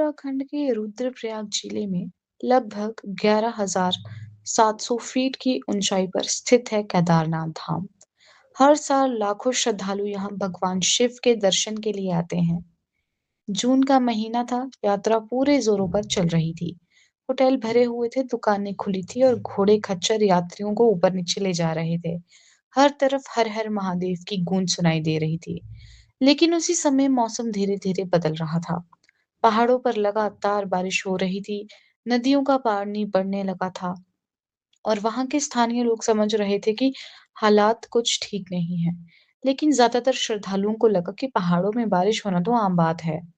उत्तराखंड के रुद्रप्रयाग जिले में लगभग 11,700 फीट की ऊंचाई पर स्थित है केदारनाथ धाम। हर साल लाखों श्रद्धालु यहाँ भगवान शिव के दर्शन के लिए आते हैं। जून का महीना था, यात्रा पूरे जोरों पर चल रही थी। होटल भरे हुए थे, दुकानें खुली थी और घोड़े खच्चर यात्रियों को ऊपर नीचे ले जा रहे थे। हर तरफ हर हर महादेव की गूंज सुनाई दे रही थी। लेकिन उसी समय मौसम धीरे धीरे बदल रहा था। पहाड़ों पर लगातार बारिश हो रही थी, नदियों का पानी बढ़ने लगा था और वहां के स्थानीय लोग समझ रहे थे कि हालात कुछ ठीक नहीं है। लेकिन ज्यादातर श्रद्धालुओं को लगा कि पहाड़ों में बारिश होना तो आम बात है।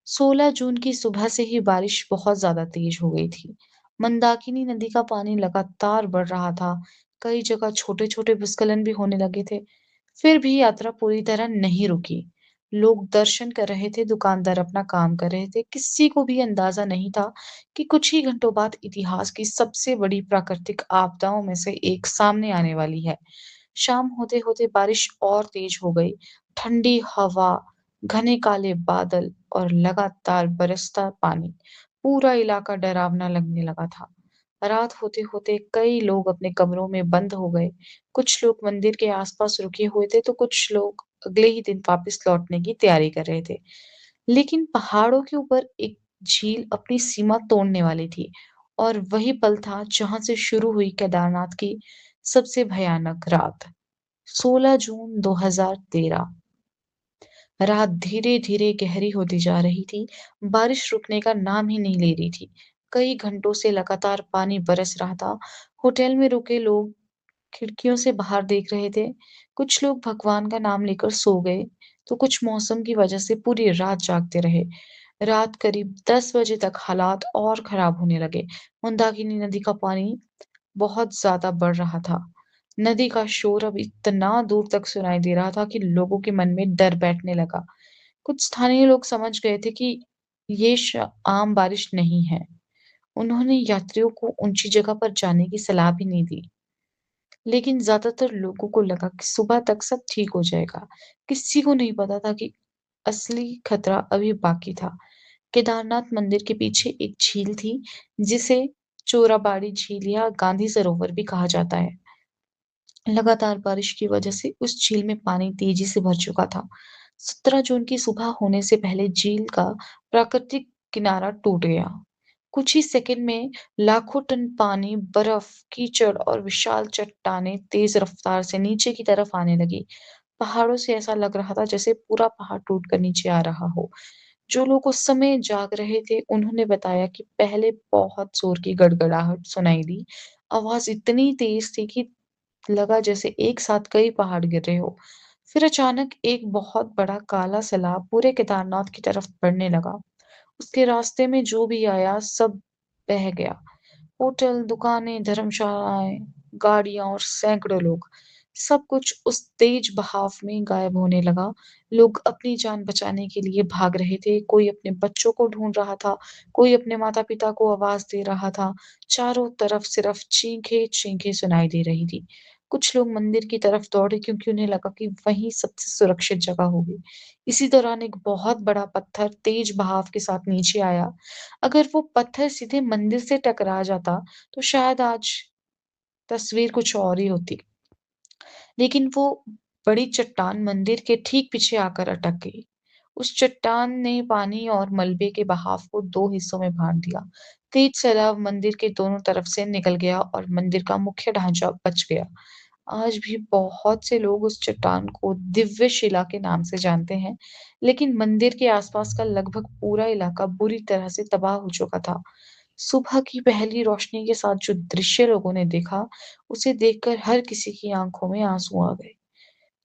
16 जून की सुबह से ही बारिश बहुत ज्यादा तेज हो गई थी। मंदाकिनी नदी का पानी लगातार बढ़ रहा था। कई जगह छोटे छोटे भूस्खलन भी होने लगे थे। फिर भी यात्रा पूरी तरह नहीं रुकी। लोग दर्शन कर रहे थे, दुकानदार अपना काम कर रहे थे। किसी को भी अंदाजा नहीं था कि कुछ ही घंटों बाद इतिहास की सबसे बड़ी प्राकृतिक आपदाओं में से एक सामने आने वाली है। शाम होते होते बारिश और तेज हो गई। ठंडी हवा, घने काले बादल और लगातार बरसता पानी, पूरा इलाका डरावना लगने लगा था। रात होते होते कई लोग अपने कमरों में बंद हो गए। कुछ लोग मंदिर के आसपास रुके हुए थे तो कुछ लोग अगले ही दिन वापस लौटने की तैयारी कर रहे थे। लेकिन पहाड़ों के ऊपर एक झील अपनी सीमा तोड़ने वाली थी और वही पल था जहां से शुरू हुई केदारनाथ की सबसे भयानक रात। 16 जून 2013। रात धीरे-धीरे गहरी होती जा रही थी। बारिश रुकने का नाम ही नहीं ले रही थी। कई घंटों से लगातार पानी बरस रहा था। होटल में रुके लोग खिड़कियों से बाहर देख रहे थे। कुछ लोग भगवान का नाम लेकर सो गए, तो कुछ मौसम की वजह से पूरी रात जागते रहे। रात करीब 10 बजे तक हालात और खराब होने लगे। मंदाकिनी नदी का पानी बहुत ज्यादा बढ़ रहा था। नदी का शोर अब इतना दूर तक सुनाई दे रहा था कि लोगों के मन में डर बैठने लगा। कुछ स्थानीय लोग समझ गए थे कि ये आम बारिश नहीं है। उन्होंने यात्रियों को ऊंची जगह पर जाने की सलाह भी नहीं दी। लेकिन ज्यादातर लोगों को लगा कि सुबह तक सब ठीक हो जाएगा। किसी को नहीं पता था कि असली खतरा अभी बाकी था। केदारनाथ मंदिर के पीछे एक झील थी, जिसे चोराबाड़ी झील या गांधी सरोवर भी कहा जाता है। लगातार बारिश की वजह से उस झील में पानी तेजी से भर चुका था। 17 जून की सुबह होने से पहले झील का प्राकृतिक किनारा टूट गया। कुछ ही सेकंड में लाखों टन पानी, बर्फ, कीचड़ और विशाल चट्टानें तेज रफ्तार से नीचे की तरफ आने लगी। पहाड़ों से ऐसा लग रहा था जैसे पूरा पहाड़ टूटकर नीचे आ रहा हो। जो लोग उस समय जाग रहे थे, उन्होंने बताया कि पहले बहुत जोर की गड़गड़ाहट सुनाई दी। आवाज इतनी तेज थी कि लगा जैसे एक साथ कई पहाड़ गिर रहे हो। फिर अचानक एक बहुत बड़ा काला सैलाब पूरे केदारनाथ की तरफ बढ़ने लगा। उसके रास्ते में जो भी आया सब बह गया। होटल, दुकानें, धर्मशालाएं, गाड़ियां और सैकड़ों लोग, सब कुछ उस तेज बहाव में गायब होने लगा। लोग अपनी जान बचाने के लिए भाग रहे थे। कोई अपने बच्चों को ढूंढ रहा था, कोई अपने माता पिता को आवाज दे रहा था। चारों तरफ सिर्फ चीखें चीखें सुनाई दे रही थी। कुछ लोग मंदिर की तरफ दौड़े क्योंकि उन्हें लगा कि वहीं सबसे सुरक्षित जगह होगी। इसी दौरान एक बहुत बड़ा पत्थर तेज बहाव के साथ नीचे आया। अगर वो पत्थर सीधे मंदिर से टकरा जाता, तो शायद आज तस्वीर कुछ और ही होती। लेकिन वो बड़ी चट्टान मंदिर के ठीक पीछे आकर अटक गई। उस चट्टान ने पानी और मलबे के बहाव को दो हिस्सों में बांट दिया। तेज सैलाब मंदिर के दोनों तरफ से निकल गया और मंदिर का मुख्य ढांचा बच गया। आज भी बहुत से लोग उस चट्टान को दिव्य शिला के नाम से जानते हैं, लेकिन मंदिर के आसपास का लगभग पूरा इलाका बुरी तरह से तबाह हो चुका था। सुबह की पहली रोशनी के साथ जो दृश्य लोगों ने देखा, उसे देखकर हर किसी की आंखों में आंसू आ गए।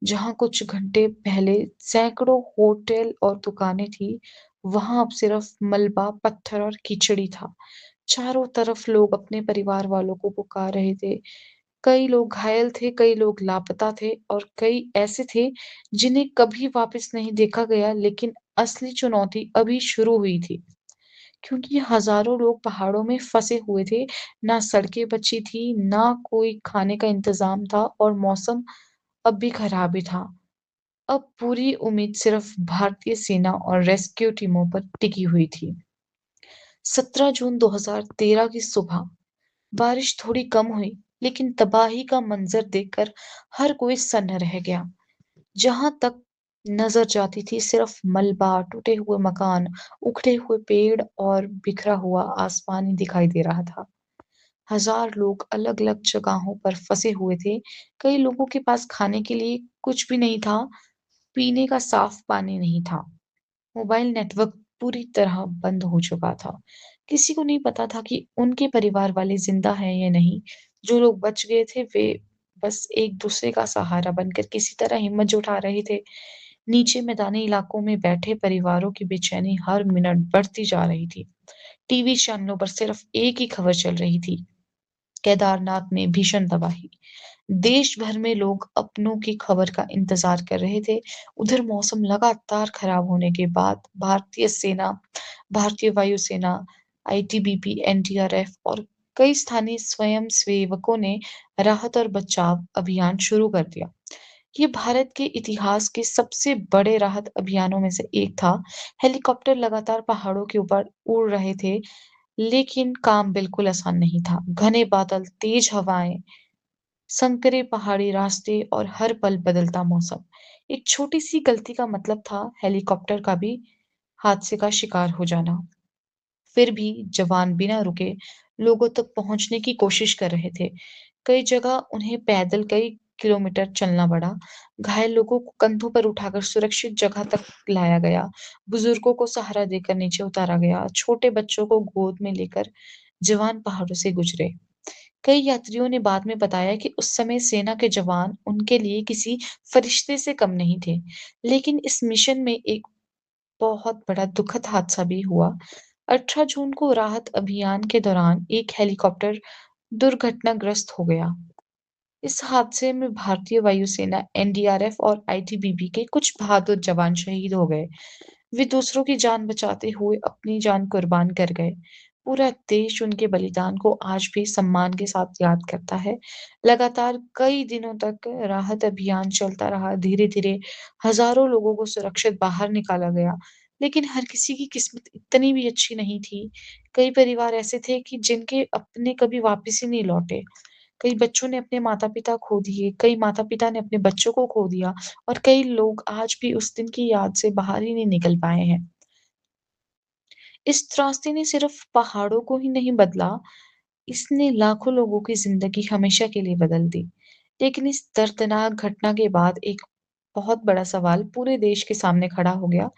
जहाँ कुछ घंटे पहले सैकड़ों होटल और दुकानें थी, वहां अब सिर्फ मलबा, पत्थर और कीचड़ ही था। चारों तरफ लोग अपने परिवार वालों को पुकार रहे थे। कई लोग घायल थे, कई लोग लापता थे और कई ऐसे थे जिन्हें कभी वापस नहीं देखा गया। लेकिन असली चुनौती अभी शुरू हुई थी, क्योंकि हजारों लोग पहाड़ों में फंसे हुए थे। ना सड़कें बची थी, ना कोई खाने का इंतजाम था और मौसम अब भी खराब ही था। अब पूरी उम्मीद सिर्फ भारतीय सेना और रेस्क्यू टीमों पर टिकी हुई थी। 17 जून 2013 की सुबह बारिश थोड़ी कम हुई, लेकिन तबाही का मंजर देखकर हर कोई सन्न रह गया। जहां तक नजर जाती थी सिर्फ मलबा, टूटे हुए मकान, उखड़े हुए पेड़ और बिखरा हुआ आसमान ही दिखाई दे रहा था। हजार लोग अलग-अलग जगहों पर फंसे हुए थे। कई लोगों के पास खाने के लिए कुछ भी नहीं था, पीने का साफ पानी नहीं था। मोबाइल नेटवर्क पूरी तरह बंद हो चुका था। किसी को नहीं पता था कि उनके परिवार वाले जिंदा हैं या नहीं। जो लोग बच गए थे वे बस एक दूसरे का सहारा बनकर किसी तरह हिम्मत जुटा रहे थे। नीचे मैदानी इलाकों में बैठे परिवारों की बेचैनी हर मिनट बढ़ती जा रही थी। टीवी चैनलों पर सिर्फ एक ही खबर चल रही थी, केदारनाथ में भीषण तबाही। देश भर में लोग अपनों की खबर का इंतजार कर रहे थे। उधर मौसम लगातार खराब होने के बाद भारतीय वायुसेना, आईटीबीपी, एनडीआरएफ और कई स्थानीय स्वयंसेवकों ने राहत और बचाव अभियान शुरू कर दिया। ये भारत के इतिहास के सबसे बड़े राहत अभियानों में से एक था। हेलीकॉप्टर लगातार पहाड़ों के ऊपर उड़ रहे थे, लेकिन काम बिल्कुल आसान नहीं था। घने बादल, तेज हवाएं, संकरे पहाड़ी रास्ते और हर पल बदलता मौसम। एक छोटी सी गलती का मतलब था हेलीकॉप्टर का भी हादसे का शिकार हो जाना। फिर भी जवान बिना रुके लोगों तक पहुंचने की कोशिश कर रहे थे। कई जगह उन्हें पैदल कई किलोमीटर चलना पड़ा। घायल लोगों को कंधों पर उठाकर सुरक्षित जगह तक लाया गया। बुजुर्गों को सहारा देकर नीचे उतारा गया। छोटे बच्चों को गोद में लेकर जवान पहाड़ों से गुजरे। कई यात्रियों ने बाद में बताया कि उस समय सेना के जवान उनके लिए किसी फरिश्ते से कम नहीं थे। लेकिन इस मिशन में एक बहुत बड़ा दुखद हादसा भी हुआ। 18 जून को राहत अभियान के दौरान एक हेलीकॉप्टर दुर्घटनाग्रस्त हो गया। इस हादसे में भारतीय वायुसेना, एनडीआरएफ और आईटीबीपी के कुछ बहादुर जवान शहीद हो गए। वे दूसरों की जान बचाते हुए अपनी जान कुर्बान कर गए। पूरा देश उनके बलिदान को आज भी सम्मान के साथ याद करता है। लगातार कई दिनों तक राहत अभियान चलता रहा। धीरे-धीरे हजारों लोगों को सुरक्षित बाहर निकाला गया, लेकिन हर किसी की किस्मत इतनी भी अच्छी नहीं थी। कई परिवार ऐसे थे कि जिनके अपने कभी वापस ही नहीं लौटे। कई बच्चों ने अपने माता-पिता खो दिए, कई माता-पिता ने अपने बच्चों को खो दिया और कई लोग आज भी उस दिन की याद से बाहर ही नहीं निकल पाए हैं। इस त्रासदी ने सिर्फ पहाड़ों को ही नहीं बदला, इसने लाखों लोगों की जिंदगी हमेशा के लिए बदल दी। लेकिन इस दर्दनाक घटना के बाद एक बहुत बड़ा सवाल पूरे देश के सामने खड़ा हो गया।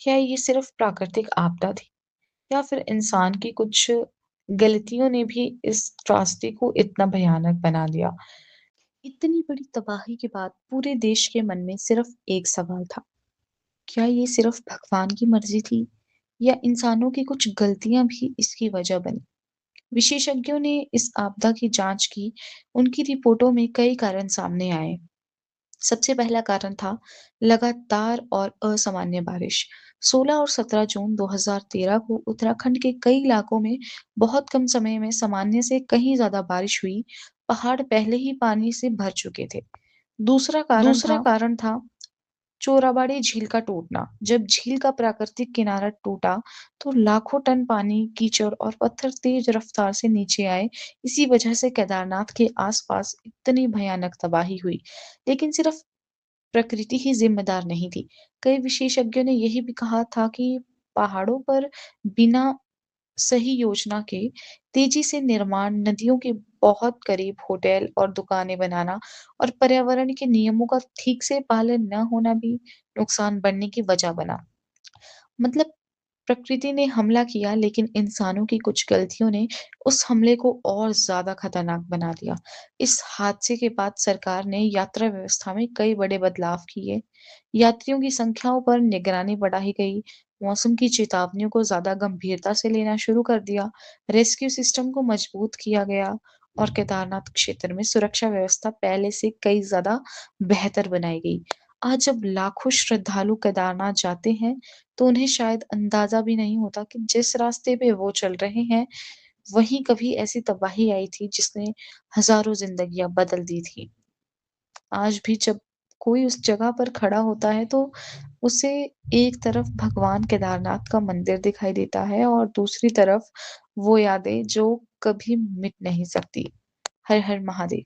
क्या ये सिर्फ प्राकृतिक आपदा थी या फिर इंसान की कुछ गलतियों ने भी इस त्रासदी को इतना भयानक बना दिया? इतनी बड़ी तबाही के बाद पूरे देश के मन में सिर्फ एक सवाल था, क्या ये सिर्फ भगवान की मर्जी थी या इंसानों की कुछ गलतियां भी इसकी वजह बनी? विशेषज्ञों ने इस आपदा की जांच की। उनकी रिपोर्टों में कई कारण सामने आए। सबसे पहला कारण था लगातार और असामान्य बारिश। 16 और 17 जून 2013 को उत्तराखंड के कई इलाकों में बहुत कम समय में सामान्य से कहीं ज्यादा बारिश हुई। पहाड़ पहले ही पानी से भर चुके थे। दूसरा कारण था चोराबाड़ी झील का टूटना। जब झील का प्राकृतिक किनारा टूटा, तो लाखों टन पानी, कीचड़ और पत्थर तेज रफ्तार से नीचे आए। इसी वजह से केदारनाथ के आसपास इतनी भयानक तबाही हुई। लेकिन सिर्फ प्रकृति ही जिम्मेदार नहीं थी। कई विशेषज्ञों ने यही भी कहा था कि पहाड़ों पर बिना सही योजना के तेजी से निर्माण, नदियों के बहुत करीब होटल और दुकानें बनाना और पर्यावरण के नियमों का ठीक से पालन न होना भी नुकसान बढ़ने की वजह बना। मतलब प्रकृति ने हमला किया, लेकिन इंसानों की कुछ गलतियों ने उस हमले को और ज्यादा खतरनाक बना दिया। इस हादसे के बाद सरकार ने यात्रा व्यवस्था में कई बड़े बदलाव किए। यात्रियों की संख्याओं पर निगरानी बढ़ाई गई। मौसम की चेतावनियों को ज्यादा गंभीरता से लेना शुरू कर दिया। रेस्क्यू सिस्टम को मजबूत किया गया और केदारनाथ क्षेत्र में सुरक्षा व्यवस्था पहले से कई ज्यादा बेहतर बनाई गई। आज जब लाखों श्रद्धालु केदारनाथ जाते हैं, तो उन्हें शायद अंदाजा भी नहीं होता कि जिस रास्ते पे वो चल रहे हैं, वहीं कभी ऐसी तबाही आई थी जिसने हजारों जिंदगियां बदल दी थी। आज भी जब कोई उस जगह पर खड़ा होता है, तो उसे एक तरफ भगवान केदारनाथ का मंदिर दिखाई देता है और दूसरी तरफ वो यादें जो कभी मिट नहीं सकती। हर हर महादेव।